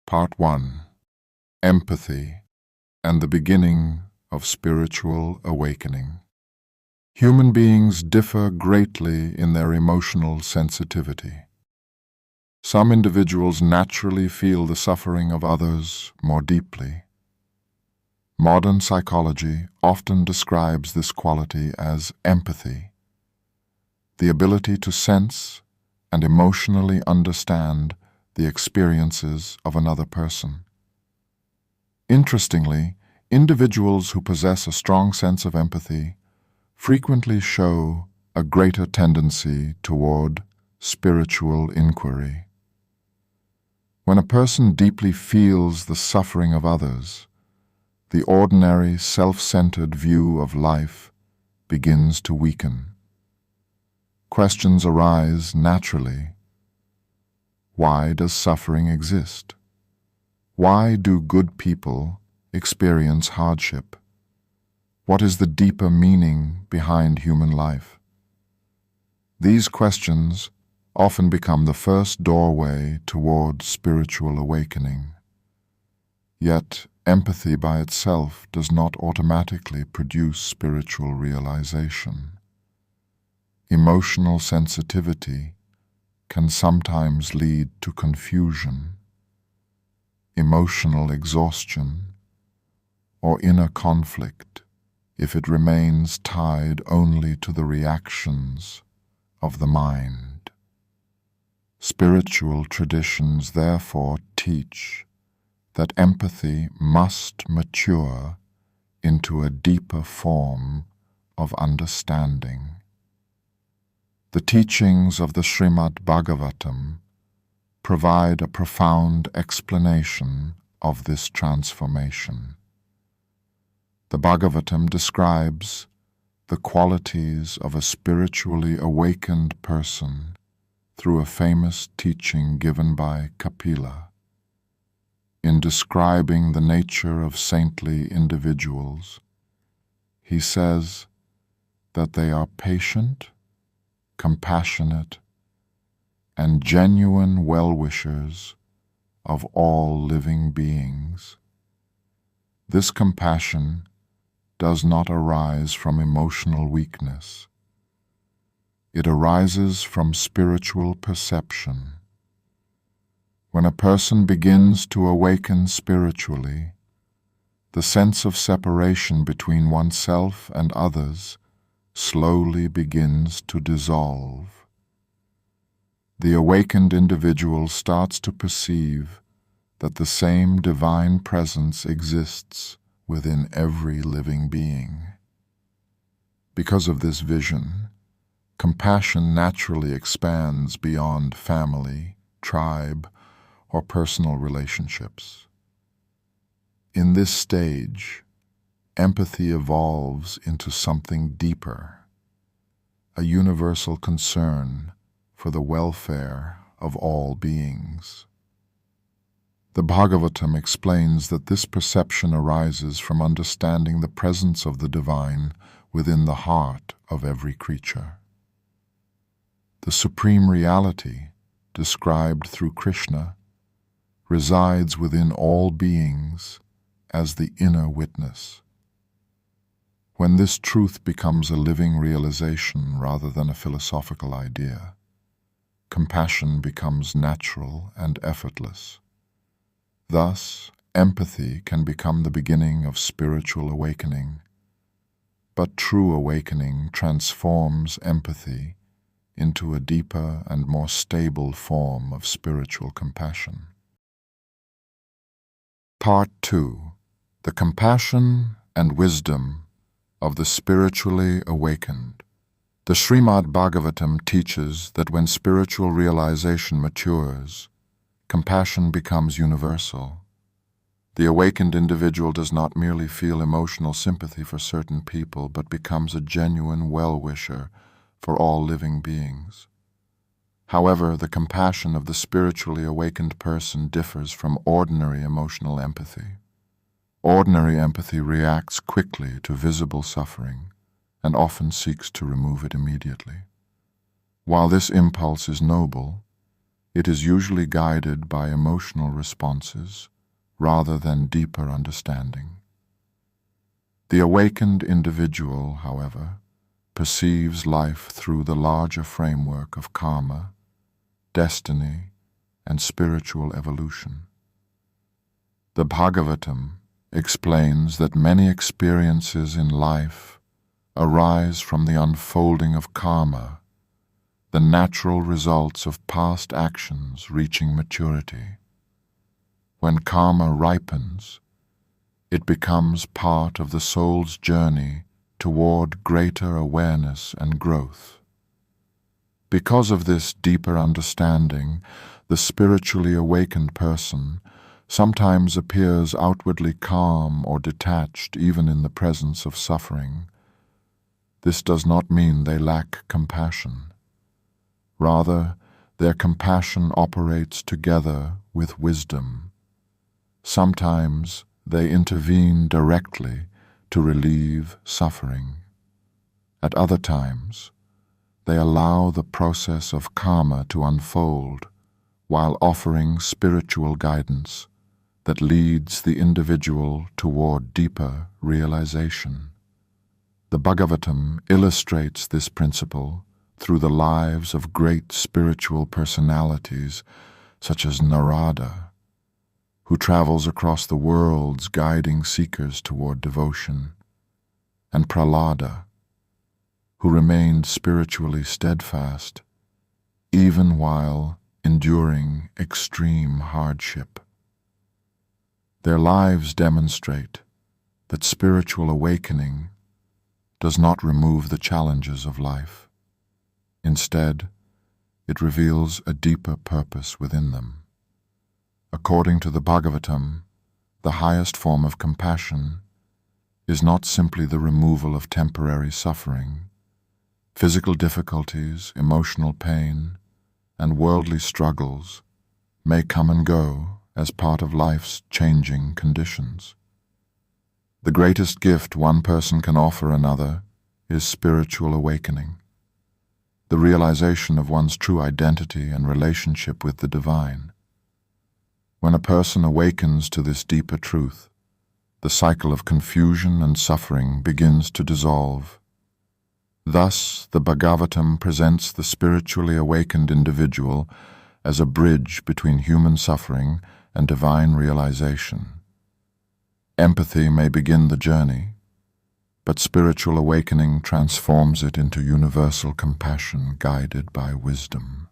Part 1. Empathy and the beginning of spiritual awakening. Human beings differ greatly in their emotional sensitivity. Some individuals naturally feel the suffering of others more deeply. Modern psychology often describes this quality as empathy, the ability to sense and emotionally understand the experiences of another person. Interestingly, individuals who possess a strong sense of empathy frequently show a greater tendency toward spiritual inquiry. When a person deeply feels the suffering of others, the ordinary, self-centered view of life begins to weaken. Questions arise naturally. Why does suffering exist? Why do good people experience hardship? What is the deeper meaning behind human life? These questions often become the first doorway toward spiritual awakening. Yet, empathy by itself does not automatically produce spiritual realization. Emotional sensitivity can sometimes lead to confusion, emotional exhaustion, or inner conflict if it remains tied only to the reactions of the mind. Spiritual traditions therefore teach that empathy must mature into a deeper form of understanding. The teachings of the Srimad Bhagavatam provide a profound explanation of this transformation. The Bhagavatam describes the qualities of a spiritually awakened person through a famous teaching given by Kapila. In describing the nature of saintly individuals, he says that they are patient, compassionate, and genuine well-wishers of all living beings. This compassion does not arise from emotional weakness. It arises from spiritual perception. When a person begins to awaken spiritually, the sense of separation between oneself and others slowly begins to dissolve. The awakened individual starts to perceive that the same divine presence exists within every living being. Because of this vision, compassion naturally expands beyond family, tribe, or personal relationships. In this stage, empathy evolves into something deeper, a universal concern for the welfare of all beings. The Bhagavatam explains that this perception arises from understanding the presence of the divine within the heart of every creature. The supreme reality, described through Krishna, resides within all beings as the inner witness. When this truth becomes a living realization rather than a philosophical idea, compassion becomes natural and effortless. Thus, empathy can become the beginning of spiritual awakening. But true awakening transforms empathy into a deeper and more stable form of spiritual compassion. Part 2. The compassion and wisdom of the spiritually awakened. The Srimad Bhagavatam teaches that when spiritual realization matures, compassion becomes universal. The awakened individual does not merely feel emotional sympathy for certain people, but becomes a genuine well-wisher for all living beings. However, the compassion of the spiritually awakened person differs from ordinary emotional empathy. Ordinary empathy reacts quickly to visible suffering and often seeks to remove it immediately. While this impulse is noble, it is usually guided by emotional responses rather than deeper understanding. The awakened individual, however, perceives life through the larger framework of karma, destiny, and spiritual evolution. The Bhagavatam explains that many experiences in life arise from the unfolding of karma, the natural results of past actions reaching maturity. When karma ripens, it becomes part of the soul's journey toward greater awareness and growth. Because of this deeper understanding, the spiritually awakened person sometimes appears outwardly calm or detached even in the presence of suffering. This does not mean they lack compassion. Rather, their compassion operates together with wisdom. Sometimes they intervene directly to relieve suffering. At other times, they allow the process of karma to unfold while offering spiritual guidance that leads the individual toward deeper realization. The Bhagavatam illustrates this principle through the lives of great spiritual personalities such as Narada, who travels across the worlds guiding seekers toward devotion, and Prahlada, who remained spiritually steadfast even while enduring extreme hardship. Their lives demonstrate that spiritual awakening does not remove the challenges of life. Instead, it reveals a deeper purpose within them. According to the Bhagavatam, the highest form of compassion is not simply the removal of temporary suffering. Physical difficulties, emotional pain, and worldly struggles may come and go as part of life's changing conditions. The greatest gift one person can offer another is spiritual awakening, the realization of one's true identity and relationship with the divine. When a person awakens to this deeper truth, the cycle of confusion and suffering begins to dissolve. Thus, the Bhagavatam presents the spiritually awakened individual as a bridge between human suffering and divine realization. Empathy may begin the journey, but spiritual awakening transforms it into universal compassion guided by wisdom.